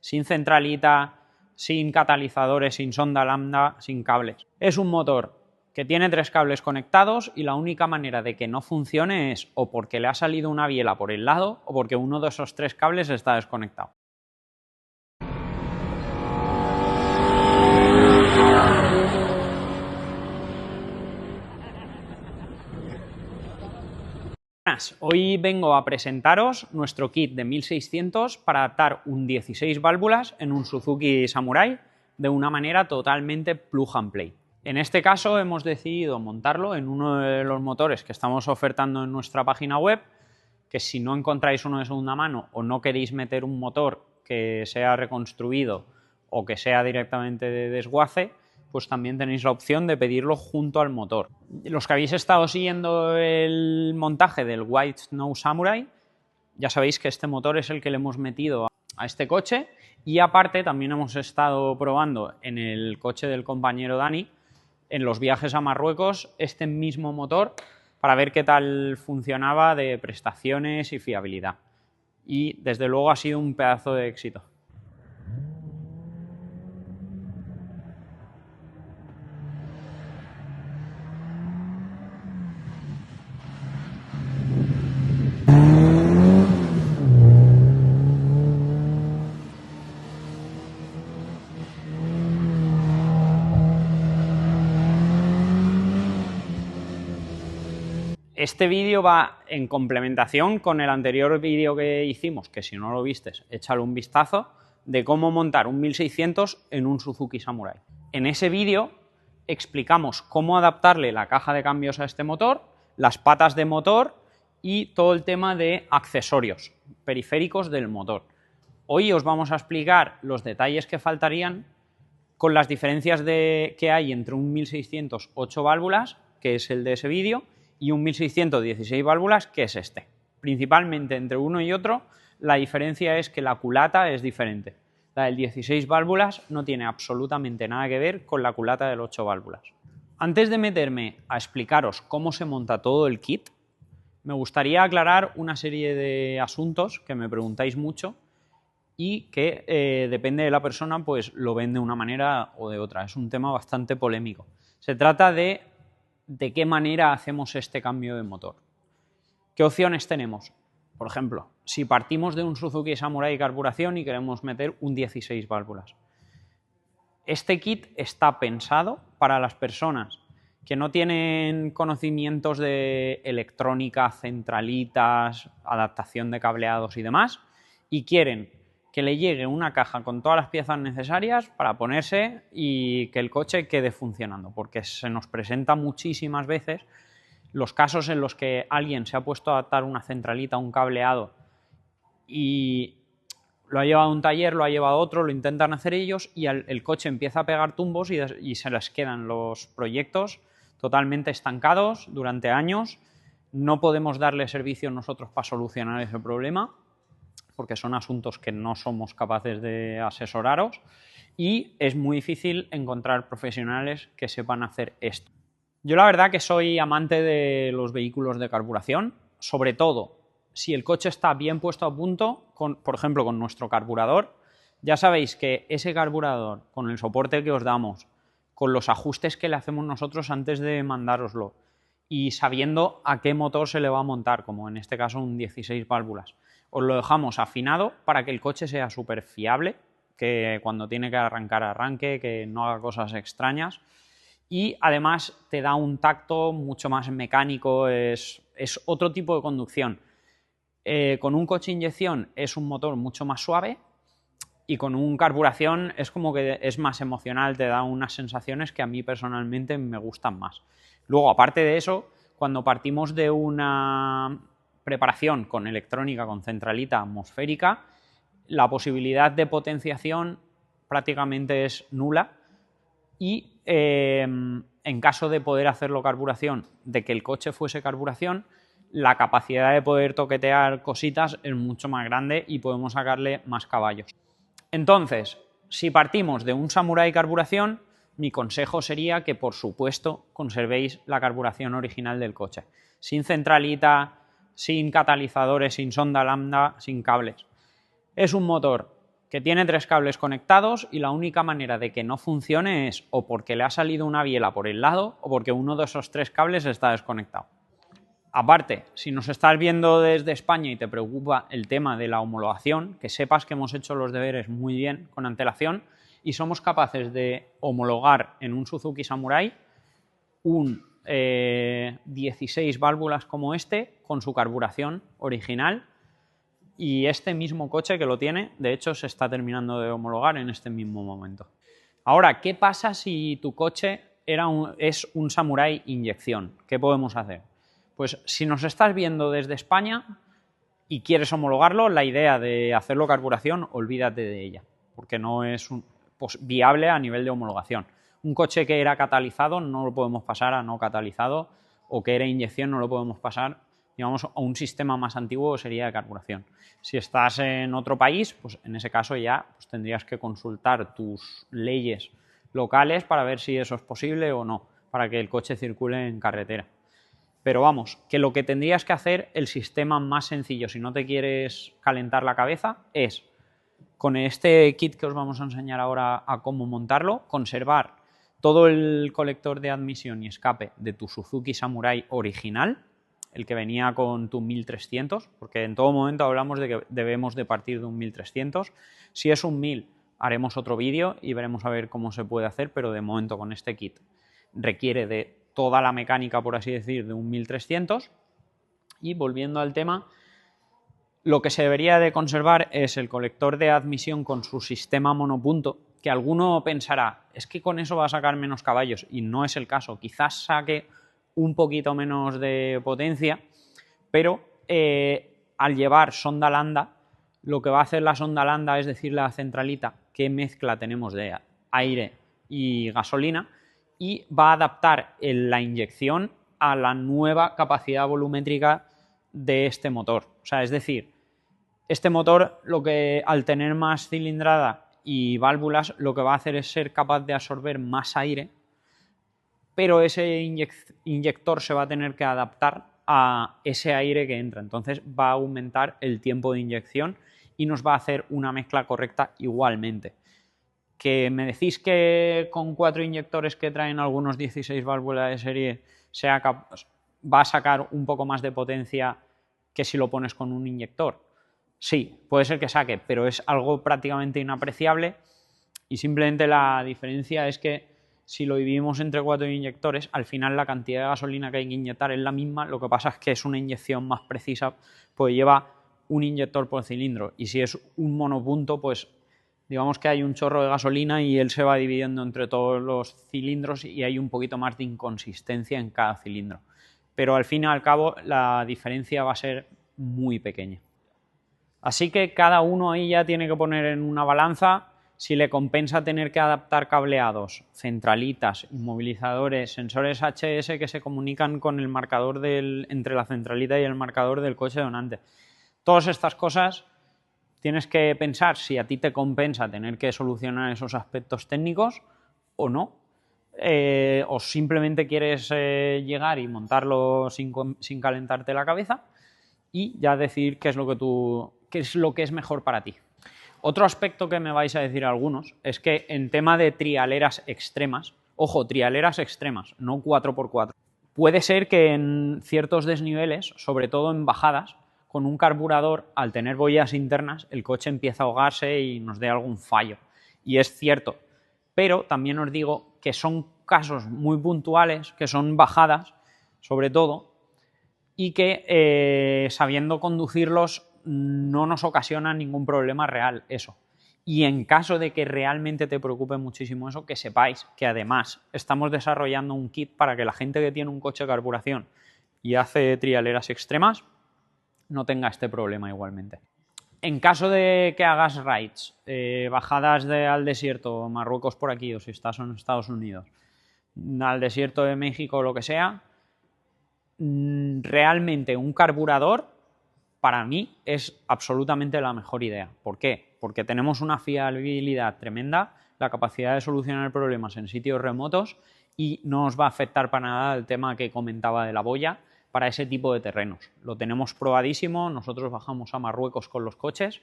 sin centralita, sin catalizadores, sin sonda lambda, sin cables. Es un motor que tiene 3 cables conectados y la única manera de que no funcione es o porque le ha salido una biela por el lado o porque uno de esos 3 cables está desconectado. Hoy vengo a presentaros nuestro kit de 1600 para adaptar un 16 válvulas en un Suzuki Samurai de una manera totalmente plug and play. En este caso hemos decidido montarlo en uno de los motores que estamos ofertando en nuestra página web, que si no encontráis uno de segunda mano o no queréis meter un motor que sea reconstruido o que sea directamente de desguace, pues también tenéis la opción de pedirlo junto al motor. Los que habéis estado siguiendo el montaje del White Snow Samurai, ya sabéis que este motor es el que le hemos metido a este coche, y aparte también hemos estado probando en el coche del compañero Dani, en los viajes a Marruecos, este mismo motor para ver qué tal funcionaba de prestaciones y fiabilidad. Y desde luego ha sido un pedazo de éxito. Este vídeo va en complementación con el anterior vídeo que hicimos, que si no lo vistes, échale un vistazo, de cómo montar un 1600 en un Suzuki Samurai. En ese vídeo explicamos cómo adaptarle la caja de cambios a este motor, las patas de motor y todo el tema de accesorios periféricos del motor. Hoy os vamos a explicar los detalles que faltarían con las diferencias que hay entre un 1600 8 válvulas, que es el de ese vídeo, y un 1600 16 válvulas, que es este. Principalmente entre uno y otro, la diferencia es que la culata es diferente. La del 16 válvulas no tiene absolutamente nada que ver con la culata del 8 válvulas. Antes de meterme a explicaros cómo se monta todo el kit, me gustaría aclarar una serie de asuntos que me preguntáis mucho y que depende de la persona, pues lo ven de una manera o de otra. Es un tema bastante polémico. Se trata de qué manera hacemos este cambio de motor. ¿Qué opciones tenemos? Por ejemplo, si partimos de un Suzuki Samurai carburación y queremos meter un 16 válvulas. Este kit está pensado para las personas que no tienen conocimientos de electrónica, centralitas, adaptación de cableados y demás, y quieren que le llegue una caja con todas las piezas necesarias para ponerse y que el coche quede funcionando, porque se nos presenta muchísimas veces los casos en los que alguien se ha puesto a adaptar una centralita, un cableado, y lo ha llevado a un taller, lo ha llevado a otro, lo intentan hacer ellos y el coche empieza a pegar tumbos y se les quedan los proyectos totalmente estancados durante años. No podemos darle servicio nosotros para solucionar ese problema, porque son asuntos que no somos capaces de asesoraros, y es muy difícil encontrar profesionales que sepan hacer esto. Yo la verdad que soy amante de los vehículos de carburación, sobre todo si el coche está bien puesto a punto, por ejemplo con nuestro carburador. Ya sabéis que ese carburador, con el soporte que os damos, con los ajustes que le hacemos nosotros antes de mandároslo y sabiendo a qué motor se le va a montar, como en este caso un 16 válvulas, os lo dejamos afinado para que el coche sea súper fiable, que cuando tiene que arrancar arranque, que no haga cosas extrañas, y además te da un tacto mucho más mecánico, es otro tipo de conducción. Con un coche inyección es un motor mucho más suave, y con un carburación es como que es más emocional, te da unas sensaciones que a mí personalmente me gustan más. Luego, aparte de eso, cuando partimos de una preparación con electrónica, con centralita atmosférica, la posibilidad de potenciación prácticamente es nula, y en caso de poder hacerlo carburación, de que el coche fuese carburación, la capacidad de poder toquetear cositas es mucho más grande y podemos sacarle más caballos. Entonces, si partimos de un Samurai carburación, mi consejo sería que, por supuesto, conservéis la carburación original del coche, sin centralita, sin catalizadores, sin sonda lambda, sin cables. Es un motor que tiene 3 cables conectados y la única manera de que no funcione es o porque le ha salido una biela por el lado o porque uno de esos 3 cables está desconectado. Aparte, si nos estás viendo desde España y te preocupa el tema de la homologación, que sepas que hemos hecho los deberes muy bien con antelación y somos capaces de homologar en un Suzuki Samurai un 16 válvulas como este con su carburación original. Y este mismo coche que lo tiene, de hecho, se está terminando de homologar en este mismo momento. Ahora, ¿qué pasa si tu coche es un Samurai inyección? ¿Qué podemos hacer? Pues si nos estás viendo desde España y quieres homologarlo, la idea de hacerlo carburación, olvídate de ella, porque no es viable a nivel de homologación. Un coche que era catalizado no lo podemos pasar a no catalizado, o que era inyección no lo podemos pasar, digamos, a un sistema más antiguo, sería de carburación. Si estás en otro país, pues en ese caso ya pues tendrías que consultar tus leyes locales para ver si eso es posible o no, para que el coche circule en carretera. Pero vamos, que lo que tendrías que hacer, el sistema más sencillo, si no te quieres calentar la cabeza, es, con este kit que os vamos a enseñar ahora a cómo montarlo, conservar todo el colector de admisión y escape de tu Suzuki Samurai original, el que venía con tu 1300, porque en todo momento hablamos de que debemos de partir de un 1300. Si es un 1000 haremos otro vídeo y veremos a ver cómo se puede hacer, pero de momento con este kit requiere de toda la mecánica, por así decir, de un 1300. Y volviendo al tema, lo que se debería de conservar es el colector de admisión con su sistema monopunto, que alguno pensará, es que con eso va a sacar menos caballos, y no es el caso. Quizás saque un poquito menos de potencia, pero al llevar sonda lambda, lo que va a hacer la sonda lambda es decirle a la centralita qué mezcla tenemos de aire y gasolina, y va a adaptar la inyección a la nueva capacidad volumétrica de este motor. O sea, es decir, este motor, al tener más cilindrada y válvulas, lo que va a hacer es ser capaz de absorber más aire, pero ese inyector se va a tener que adaptar a ese aire que entra. Entonces va a aumentar el tiempo de inyección y nos va a hacer una mezcla correcta igualmente. Que me decís que con 4 inyectores que traen algunos 16 válvulas de serie va a sacar un poco más de potencia que si lo pones con un inyector. Sí, puede ser que saque, pero es algo prácticamente inapreciable, y simplemente la diferencia es que si lo dividimos entre 4 inyectores, al final la cantidad de gasolina que hay que inyectar es la misma, lo que pasa es que es una inyección más precisa, pues lleva un inyector por cilindro, y si es un monopunto, pues digamos que hay un chorro de gasolina y él se va dividiendo entre todos los cilindros y hay un poquito más de inconsistencia en cada cilindro. Pero al fin y al cabo la diferencia va a ser muy pequeña. Así que cada uno ahí ya tiene que poner en una balanza si le compensa tener que adaptar cableados, centralitas, inmovilizadores, sensores HS que se comunican con el marcador entre la centralita y el marcador del coche donante. Todas estas cosas tienes que pensar si a ti te compensa tener que solucionar esos aspectos técnicos o no. O simplemente quieres llegar y montarlo sin calentarte la cabeza y ya decidir qué es lo que es mejor para ti. Otro aspecto que me vais a decir algunos es que en tema de trialeras extremas, ojo, trialeras extremas, no 4x4, puede ser que en ciertos desniveles, sobre todo en bajadas, con un carburador, al tener boyas internas, el coche empieza a ahogarse y nos dé algún fallo. Y es cierto, pero también os digo que son casos muy puntuales, que son bajadas, sobre todo, y que sabiendo conducirlos no nos ocasiona ningún problema real eso. Y en caso de que realmente te preocupe muchísimo eso, que sepáis que además estamos desarrollando un kit para que la gente que tiene un coche de carburación y hace trialeras extremas no tenga este problema igualmente. En caso de que hagas rides, bajadas al desierto, Marruecos por aquí, o si estás en Estados Unidos, al desierto de México o lo que sea, realmente un carburador para mí es absolutamente la mejor idea. ¿Por qué? Porque tenemos una fiabilidad tremenda, la capacidad de solucionar problemas en sitios remotos y no os va a afectar para nada el tema que comentaba de la boya para ese tipo de terrenos. Lo tenemos probadísimo, nosotros bajamos a Marruecos con los coches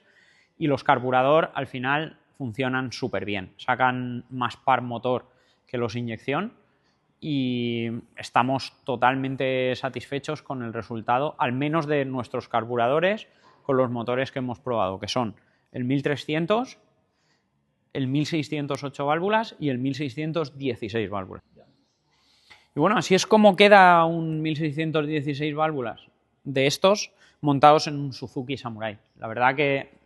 y los carburador al final funcionan súper bien, sacan más par motor que los inyección y estamos totalmente satisfechos con el resultado, al menos de nuestros carburadores con los motores que hemos probado, que son el 1300, el 1608 válvulas y el 1616 válvulas. Y bueno, así es como queda un 1616 válvulas de estos montados en un Suzuki Samurai. La verdad que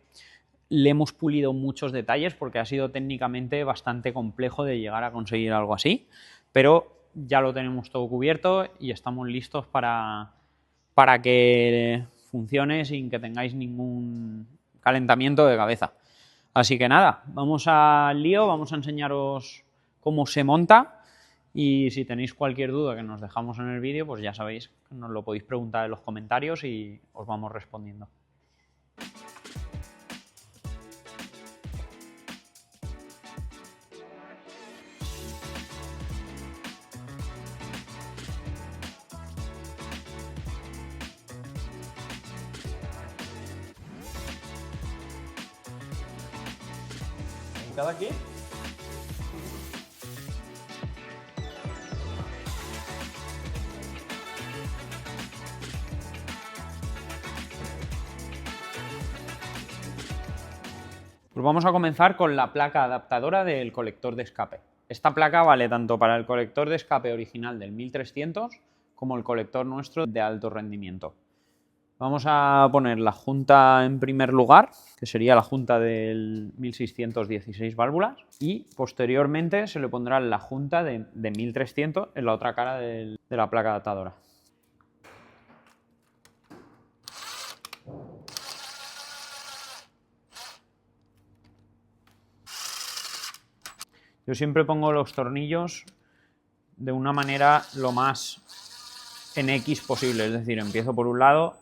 le hemos pulido muchos detalles porque ha sido técnicamente bastante complejo de llegar a conseguir algo así, pero ya lo tenemos todo cubierto y estamos listos para que funcione sin que tengáis ningún calentamiento de cabeza. Así que nada, vamos al lío, vamos a enseñaros cómo se monta y si tenéis cualquier duda que nos dejamos en el vídeo, pues ya sabéis que nos lo podéis preguntar en los comentarios y os vamos respondiendo. ¿Cada aquí? Pues vamos a comenzar con la placa adaptadora del colector de escape. Esta placa vale tanto para el colector de escape original del 1300 como el colector nuestro de alto rendimiento. Vamos a poner la junta en primer lugar, que sería la junta del 1616 válvulas, y posteriormente se le pondrá la junta de 1300 en la otra cara de la placa adaptadora. Yo siempre pongo los tornillos de una manera lo más en X posible, es decir, empiezo por un lado,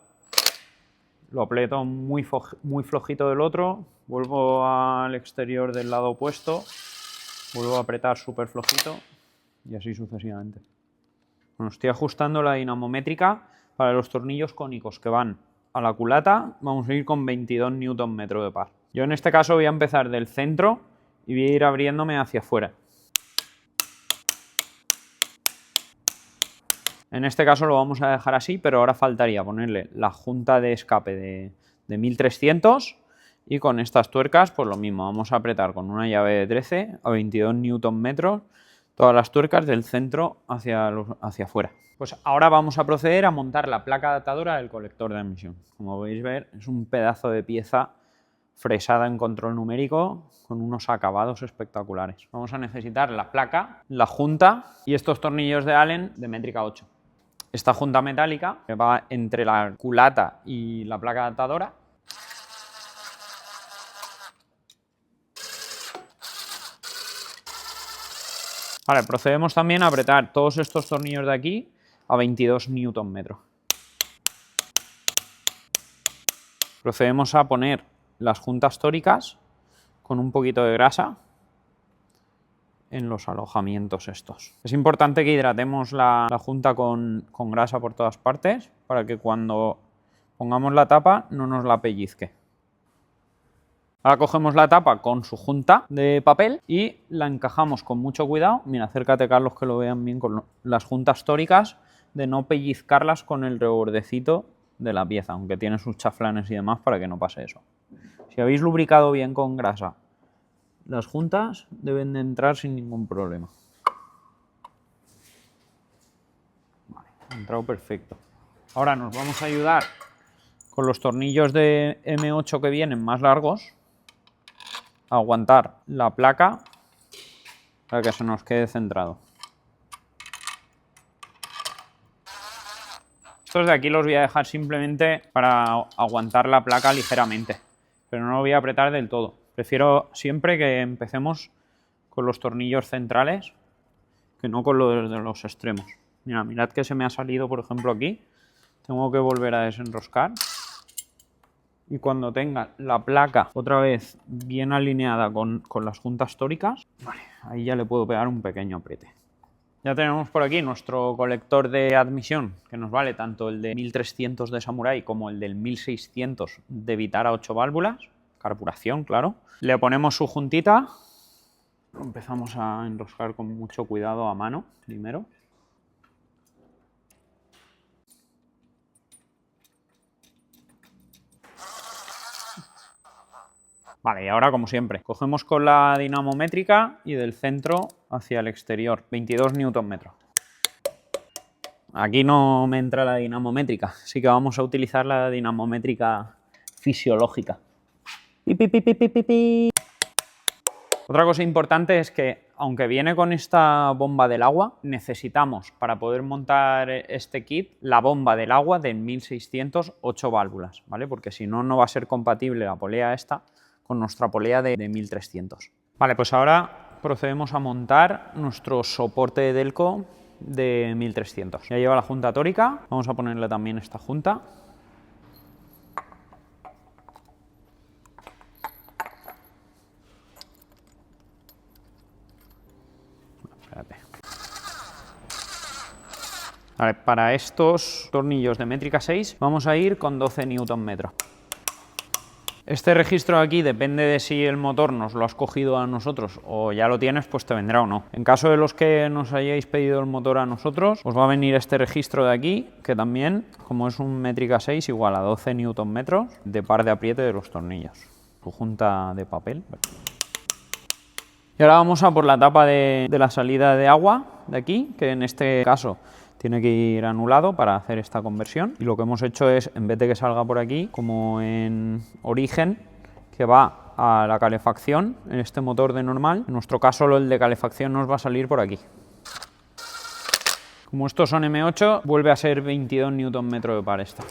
lo aprieto muy flojito del otro, vuelvo al exterior del lado opuesto, vuelvo a apretar súper flojito y así sucesivamente. Bueno, estoy ajustando la dinamométrica para los tornillos cónicos que van a la culata, vamos a ir con 22 Nm de par. Yo en este caso voy a empezar del centro y voy a ir abriéndome hacia afuera. En este caso lo vamos a dejar así, pero ahora faltaría ponerle la junta de escape de 1300 y con estas tuercas pues lo mismo, vamos a apretar con una llave de 13 a 22 Nm todas las tuercas del centro hacia afuera. Pues ahora vamos a proceder a montar la placa adaptadora del colector de admisión. Como podéis ver, es un pedazo de pieza fresada en control numérico con unos acabados espectaculares. Vamos a necesitar la placa, la junta y estos tornillos de Allen de métrica 8. Esta junta metálica que va entre la culata y la placa adaptadora. Vale, procedemos también a apretar todos estos tornillos de aquí a 22 Nm. Procedemos a poner las juntas tóricas con un poquito de grasa en los alojamientos estos. Es importante que hidratemos la junta con grasa por todas partes para que cuando pongamos la tapa no nos la pellizque. Ahora cogemos la tapa con su junta de papel y la encajamos con mucho cuidado. Mira, acércate Carlos que lo vean bien con las juntas tóricas, de no pellizcarlas con el rebordecito de la pieza, aunque tiene sus chaflanes y demás para que no pase eso. Si habéis lubricado bien con grasa, las juntas deben de entrar sin ningún problema. Vale, ha entrado perfecto. Ahora nos vamos a ayudar con los tornillos de M8 que vienen más largos a aguantar la placa para que se nos quede centrado. Estos de aquí los voy a dejar simplemente para aguantar la placa ligeramente, pero no lo voy a apretar del todo. Prefiero siempre que empecemos con los tornillos centrales que no con los de los extremos. Mirad que se me ha salido, por ejemplo, aquí. Tengo que volver a desenroscar. Y cuando tenga la placa otra vez bien alineada con las juntas tóricas, vale, ahí ya le puedo pegar un pequeño apriete. Ya tenemos por aquí nuestro colector de admisión, que nos vale tanto el de 1300 de Samurai como el del 1600 de Vitara 8 válvulas. carburación, claro. Le ponemos su juntita. Lo empezamos a enroscar con mucho cuidado a mano primero. Vale, y ahora como siempre, cogemos con la dinamométrica y del centro hacia el exterior, 22 Nm. Aquí no me entra la dinamométrica, así que vamos a utilizar la dinamométrica fisiológica. Pi, pi, pi, pi, pi, pi. Otra cosa importante es que, aunque viene con esta bomba del agua, necesitamos, para poder montar este kit, la bomba del agua de 1600 8 válvulas, ¿vale? Porque si no, no va a ser compatible la polea esta con nuestra polea de 1300. Vale, pues ahora procedemos a montar nuestro soporte de Delco de 1300. Ya lleva la junta tórica, vamos a ponerle también esta junta. Espérate. Vale, para estos tornillos de métrica 6 vamos a ir con 12 Nm. Este registro de aquí depende de si el motor nos lo has cogido a nosotros o ya lo tienes, pues te vendrá o no. En caso de los que nos hayáis pedido el motor a nosotros, os va a venir este registro de aquí, que también, como es un métrica 6, igual a 12 Nm de par de apriete de los tornillos. Su junta de papel. Y ahora vamos a por la tapa de la salida de agua de aquí, que en este caso tiene que ir anulado para hacer esta conversión. Y lo que hemos hecho es, en vez de que salga por aquí, como en origen, que va a la calefacción, en este motor de normal, en nuestro caso el de calefacción nos va a salir por aquí. Como estos son M8, vuelve a ser 22 Nm de par estos.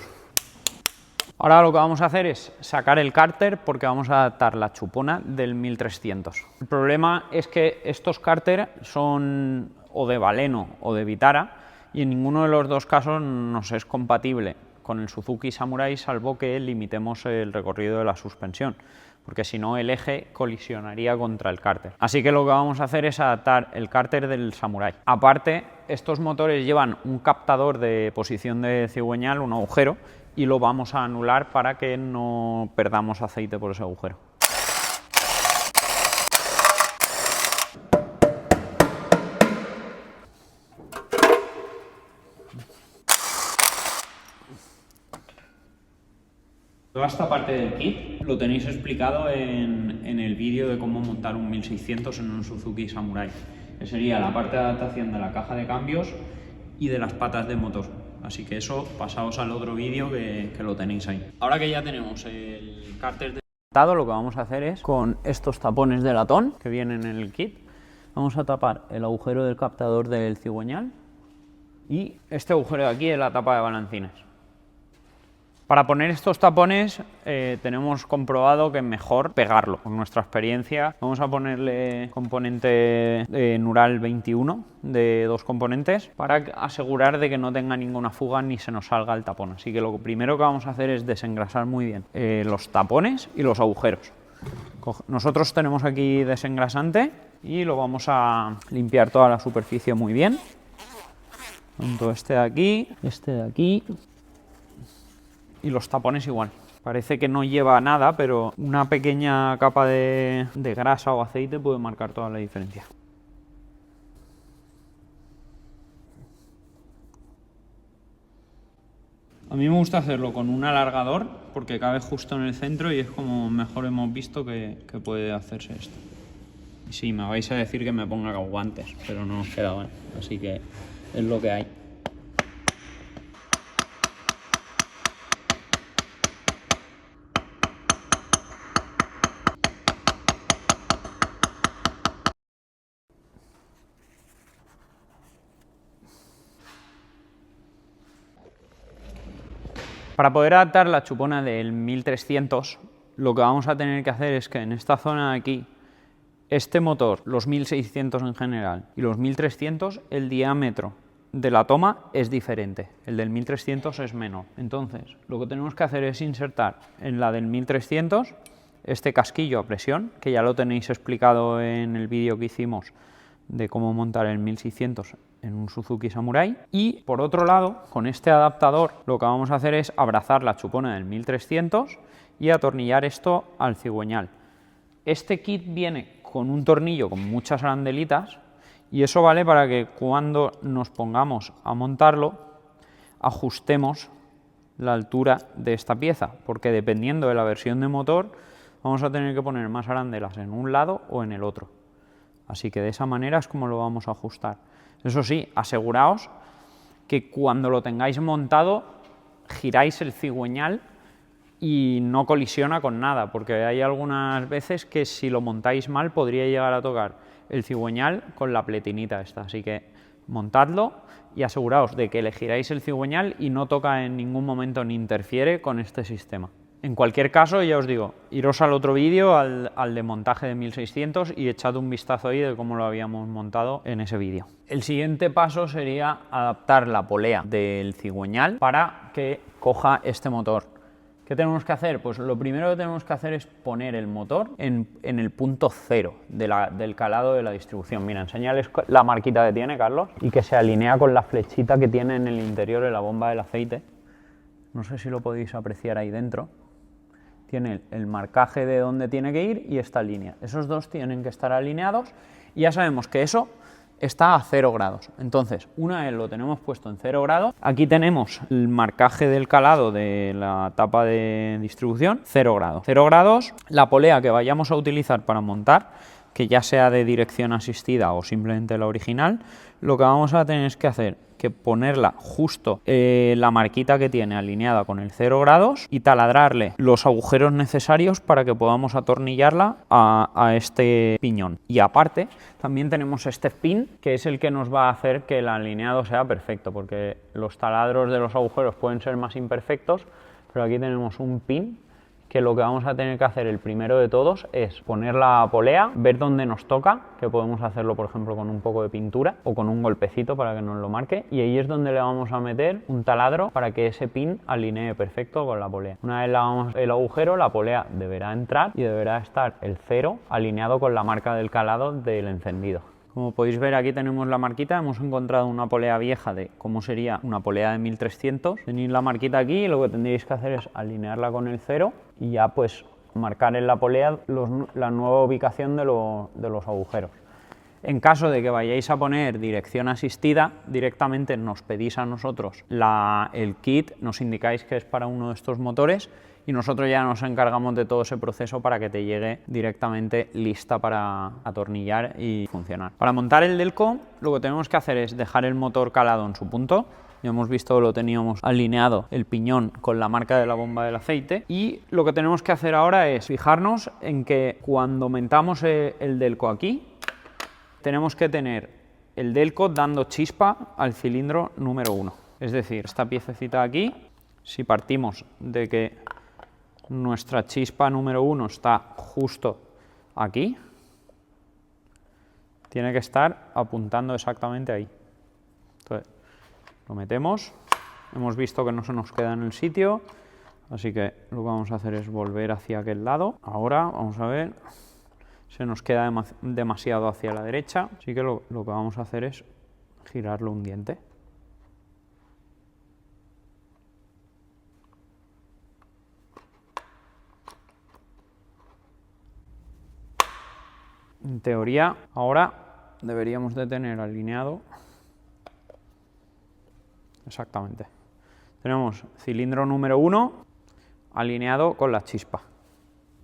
Ahora lo que vamos a hacer es sacar el cárter porque vamos a adaptar la chupona del 1300. El problema es que estos cárter son o de Baleno o de Vitara, y en ninguno de los dos casos nos es compatible con el Suzuki Samurai, salvo que limitemos el recorrido de la suspensión, porque si no el eje colisionaría contra el cárter. Así que lo que vamos a hacer es adaptar el cárter del Samurai. Aparte, estos motores llevan un captador de posición de cigüeñal, un agujero, y lo vamos a anular para que no perdamos aceite por ese agujero. Toda esta parte del kit lo tenéis explicado en el vídeo de cómo montar un 1600 en un Suzuki Samurai, que sería la parte de adaptación de la caja de cambios y de las patas de motor. Así que eso, pasaos al otro vídeo que lo tenéis ahí. Ahora que ya tenemos el cárter adaptado, lo que vamos a hacer es, con estos tapones de latón que vienen en el kit, vamos a tapar el agujero del captador del cigüeñal y este agujero de aquí es la tapa de balancines. Para poner estos tapones tenemos comprobado que es mejor pegarlo. Con nuestra experiencia vamos a ponerle componente Nural 21 de 2 componentes para asegurar de que no tenga ninguna fuga ni se nos salga el tapón. Así que lo primero que vamos a hacer es desengrasar muy bien los tapones y los agujeros. Nosotros tenemos aquí desengrasante y lo vamos a limpiar toda la superficie muy bien. Tanto este de aquí y los tapones igual. Parece que no lleva nada, pero una pequeña capa de grasa o aceite puede marcar toda la diferencia. A mí me gusta hacerlo con un alargador porque cabe justo en el centro y es como mejor hemos visto que puede hacerse esto. Y sí, me vais a decir que me ponga guantes, pero no nos quedaban, así que es lo que hay. Para poder adaptar la chupona del 1300, lo que vamos a tener que hacer es que en esta zona de aquí, este motor, los 1600 en general y los 1300, el diámetro de la toma es diferente. El del 1300 es menor. Entonces, lo que tenemos que hacer es insertar en la del 1300 este casquillo a presión, que ya lo tenéis explicado en el vídeo que hicimos de cómo montar el 1600 en un Suzuki Samurai. Y por otro lado, con este adaptador lo que vamos a hacer es abrazar la chupona del 1300 y atornillar esto al cigüeñal. Este kit viene con un tornillo con muchas arandelitas y eso vale para que cuando nos pongamos a montarlo ajustemos la altura de esta pieza, porque dependiendo de la versión de motor vamos a tener que poner más arandelas en un lado o en el otro. Así que de esa manera es como lo vamos a ajustar. Eso sí, aseguraos que cuando lo tengáis montado giráis el cigüeñal y no colisiona con nada, porque hay algunas veces que si lo montáis mal podría llegar a tocar el cigüeñal con la pletinita esta. Así que montadlo y aseguraos de que le giráis el cigüeñal y no toca en ningún momento ni interfiere con este sistema. En cualquier caso, ya os digo, iros al otro vídeo, al de montaje de 1600 y echad un vistazo ahí de cómo lo habíamos montado en ese vídeo. El siguiente paso sería adaptar la polea del cigüeñal para que coja este motor. ¿Qué tenemos que hacer? Pues lo primero que tenemos que hacer es poner el motor en el punto cero del calado de la distribución. Mira, enséñales la marquita que tiene, Carlos, y que se alinea con la flechita que tiene en el interior de la bomba del aceite. No sé si lo podéis apreciar ahí dentro. Tiene el marcaje de dónde tiene que ir y esta línea. Esos dos tienen que estar alineados y ya sabemos que eso está a 0 grados. Entonces, una vez lo tenemos puesto en 0 grados, aquí tenemos el marcaje del calado de la tapa de distribución, 0 grados. 0 grados, la polea que vayamos a utilizar para montar, que ya sea de dirección asistida o simplemente la original, lo que vamos a tener es que hacer que ponerla justo la marquita que tiene alineada con el 0 grados y taladrarle los agujeros necesarios para que podamos atornillarla a este piñón. Y aparte también tenemos este pin que es el que nos va a hacer que el alineado sea perfecto, porque los taladros de los agujeros pueden ser más imperfectos, pero aquí tenemos un pin que lo que vamos a tener que hacer el primero de todos es poner la polea, ver dónde nos toca, que podemos hacerlo por ejemplo con un poco de pintura o con un golpecito para que nos lo marque, y ahí es donde le vamos a meter un taladro para que ese pin alinee perfecto con la polea. Una vez lavamos el agujero, la polea deberá entrar y deberá estar el 0 alineado con la marca del calado del encendido. Como podéis ver, aquí tenemos la marquita, hemos encontrado una polea vieja de cómo sería una polea de 1300. Tenéis la marquita aquí y lo que tendréis que hacer es alinearla con el 0 y ya pues marcar en la polea la nueva ubicación de los agujeros. En caso de que vayáis a poner dirección asistida, directamente nos pedís a nosotros el kit, nos indicáis que es para uno de estos motores y nosotros ya nos encargamos de todo ese proceso para que te llegue directamente lista para atornillar y funcionar. Para montar el Delco lo que tenemos que hacer es dejar el motor calado en su punto. Ya hemos visto que lo teníamos alineado el piñón con la marca de la bomba del aceite, y lo que tenemos que hacer ahora es fijarnos en que cuando metamos el Delco aquí tenemos que tener el Delco dando chispa al cilindro número 1. Es decir, esta piececita aquí, si partimos de que nuestra chispa número 1 está justo aquí, tiene que estar apuntando exactamente ahí. Entonces, lo metemos, hemos visto que no se nos queda en el sitio, así que lo que vamos a hacer es volver hacia aquel lado. Ahora, vamos a ver, se nos queda demasiado hacia la derecha, así que lo que vamos a hacer es girarlo un diente. En teoría, ahora deberíamos de tener alineado exactamente. Tenemos cilindro número 1 alineado con la chispa.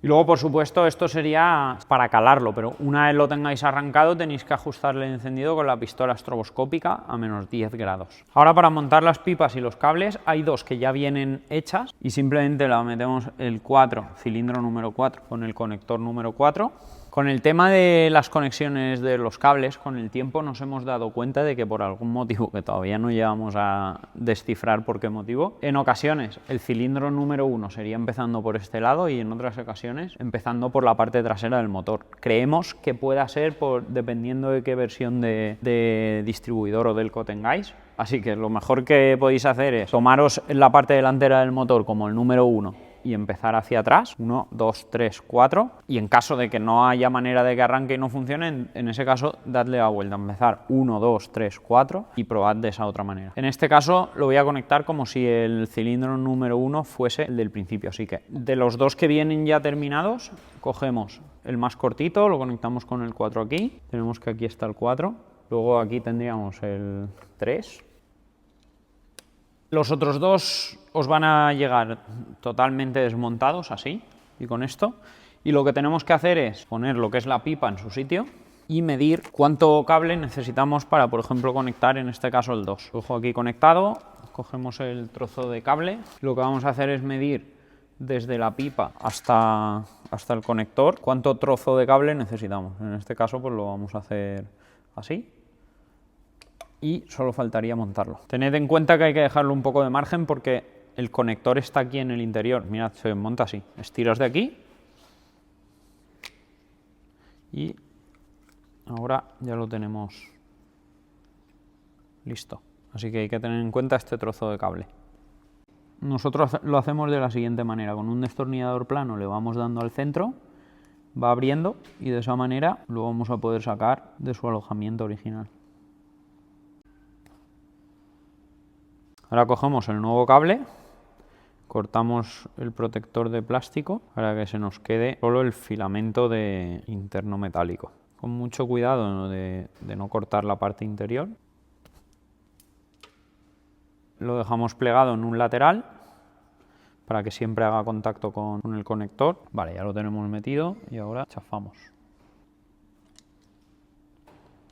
Y luego, por supuesto, esto sería para calarlo, pero una vez lo tengáis arrancado tenéis que ajustarle el encendido con la pistola estroboscópica a menos 10 grados. Ahora, para montar las pipas y los cables, hay dos que ya vienen hechas y simplemente la metemos el 4, cilindro número 4, con el conector número 4. Con el tema de las conexiones de los cables, con el tiempo nos hemos dado cuenta de que por algún motivo que todavía no llegamos a descifrar por qué motivo, en ocasiones el cilindro número 1 sería empezando por este lado y en otras ocasiones empezando por la parte trasera del motor. Creemos que pueda ser dependiendo de qué versión de distribuidor o Delco tengáis. Así que lo mejor que podéis hacer es tomaros la parte delantera del motor como el número 1 y empezar hacia atrás. 1, 2, 3, 4. Y en caso de que no haya manera de que arranque y no funcione, en ese caso, dadle la vuelta. Empezar 1, 2, 3, 4 y probad de esa otra manera. En este caso lo voy a conectar como si el cilindro número 1 fuese el del principio. Así que de los dos que vienen ya terminados, cogemos el más cortito, lo conectamos con el 4 aquí. Tenemos que aquí está el 4. Luego aquí tendríamos el 3. Los otros dos os van a llegar totalmente desmontados así y con esto. Y lo que tenemos que hacer es poner lo que es la pipa en su sitio y medir cuánto cable necesitamos para, por ejemplo, conectar en este caso el 2. Lo dejo aquí conectado, cogemos el trozo de cable. Lo que vamos a hacer es medir desde la pipa hasta el conector cuánto trozo de cable necesitamos. En este caso pues lo vamos a hacer así. Y solo faltaría montarlo. Tened en cuenta que hay que dejarlo un poco de margen porque el conector está aquí en el interior. Mirad, se monta así. Estiras de aquí y ahora ya lo tenemos listo. Así que hay que tener en cuenta este trozo de cable. Nosotros lo hacemos de la siguiente manera. Con un destornillador plano le vamos dando al centro, va abriendo y de esa manera lo vamos a poder sacar de su alojamiento original. Ahora cogemos el nuevo cable, cortamos el protector de plástico para que se nos quede solo el filamento interno metálico. Con mucho cuidado de no cortar la parte interior. Lo dejamos plegado en un lateral para que siempre haga contacto con el conector. Vale, ya lo tenemos metido y ahora chafamos.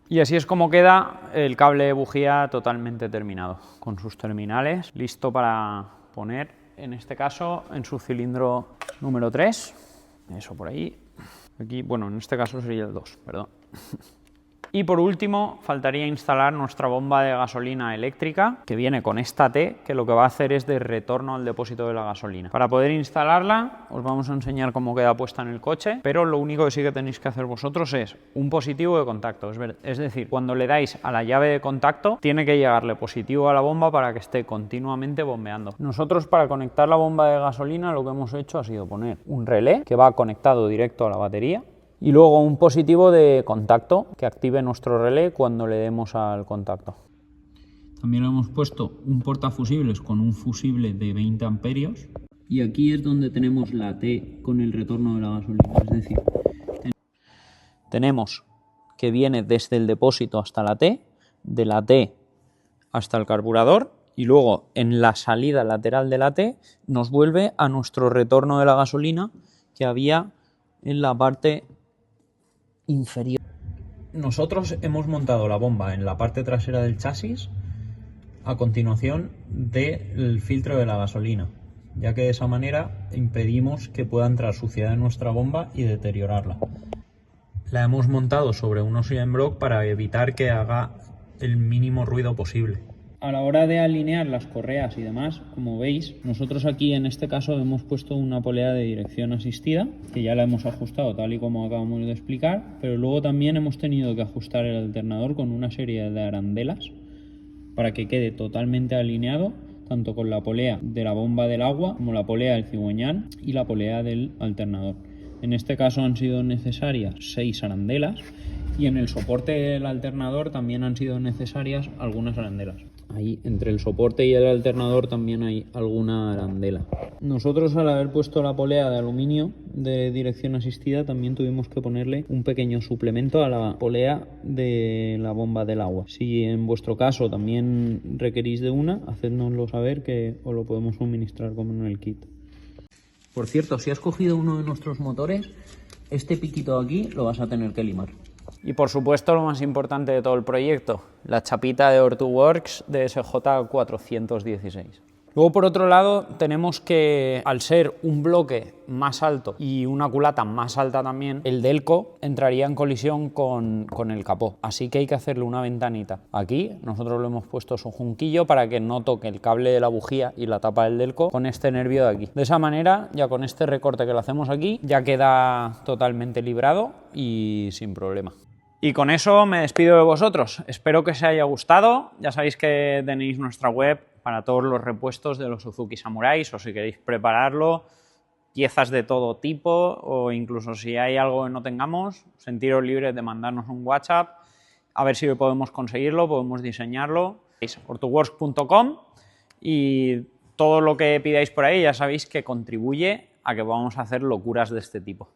Y así es como queda el cable de bujía totalmente terminado, con sus terminales, listo para poner, en este caso, en su cilindro número 3. Eso por ahí. Aquí, bueno, en este caso sería el 2, perdón. Y por último, faltaría instalar nuestra bomba de gasolina eléctrica, que viene con esta T, que lo que va a hacer es de retorno al depósito de la gasolina. Para poder instalarla, os vamos a enseñar cómo queda puesta en el coche, pero lo único que sí que tenéis que hacer vosotros es un positivo de contacto. Es decir, cuando le dais a la llave de contacto, tiene que llegarle positivo a la bomba para que esté continuamente bombeando. Nosotros, para conectar la bomba de gasolina, lo que hemos hecho ha sido poner un relé que va conectado directo a la batería, y luego un positivo de contacto que active nuestro relé cuando le demos al contacto. También hemos puesto un portafusibles con un fusible de 20 amperios. Y aquí es donde tenemos la T con el retorno de la gasolina. Es decir, tenemos que viene desde el depósito hasta la T, de la T hasta el carburador, y luego en la salida lateral de la T nos vuelve a nuestro retorno de la gasolina que había en la parte inferior. Nosotros hemos montado la bomba en la parte trasera del chasis a continuación del filtro de la gasolina, ya que de esa manera impedimos que pueda entrar suciedad en nuestra bomba y deteriorarla. La hemos montado sobre un Oxygen Block para evitar que haga el mínimo ruido posible. A la hora de alinear las correas y demás, como veis, nosotros aquí en este caso hemos puesto una polea de dirección asistida, que ya la hemos ajustado tal y como acabamos de explicar, pero luego también hemos tenido que ajustar el alternador con una serie de arandelas para que quede totalmente alineado, tanto con la polea de la bomba del agua como la polea del cigüeñal y la polea del alternador. En este caso han sido necesarias 6 arandelas y en el soporte del alternador también han sido necesarias algunas arandelas. Ahí entre el soporte y el alternador también hay alguna arandela. Nosotros, al haber puesto la polea de aluminio de dirección asistida, también tuvimos que ponerle un pequeño suplemento a la polea de la bomba del agua. Si en vuestro caso también requerís de una, hacednoslo saber que os lo podemos suministrar como en el kit. Por cierto, si has cogido uno de nuestros motores, este piquito de aquí lo vas a tener que limar. Y por supuesto lo más importante de todo el proyecto, la chapita de Or2Works de SJ416. Luego, por otro lado, tenemos que, al ser un bloque más alto y una culata más alta también, el delco entraría en colisión con el capó. Así que hay que hacerle una ventanita. Aquí nosotros le hemos puesto su junquillo para que no toque el cable de la bujía y la tapa del delco con este nervio de aquí. De esa manera, ya con este recorte que lo hacemos aquí, ya queda totalmente librado y sin problema. Y con eso me despido de vosotros. Espero que os haya gustado. Ya sabéis que tenéis nuestra web para todos los repuestos de los Suzuki Samurai, o si queréis prepararlo, piezas de todo tipo, o incluso si hay algo que no tengamos, sentiros libres de mandarnos un WhatsApp, a ver si podemos conseguirlo, podemos diseñarlo. Es ortoworks.com y todo lo que pidáis por ahí ya sabéis que contribuye a que podamos hacer locuras de este tipo.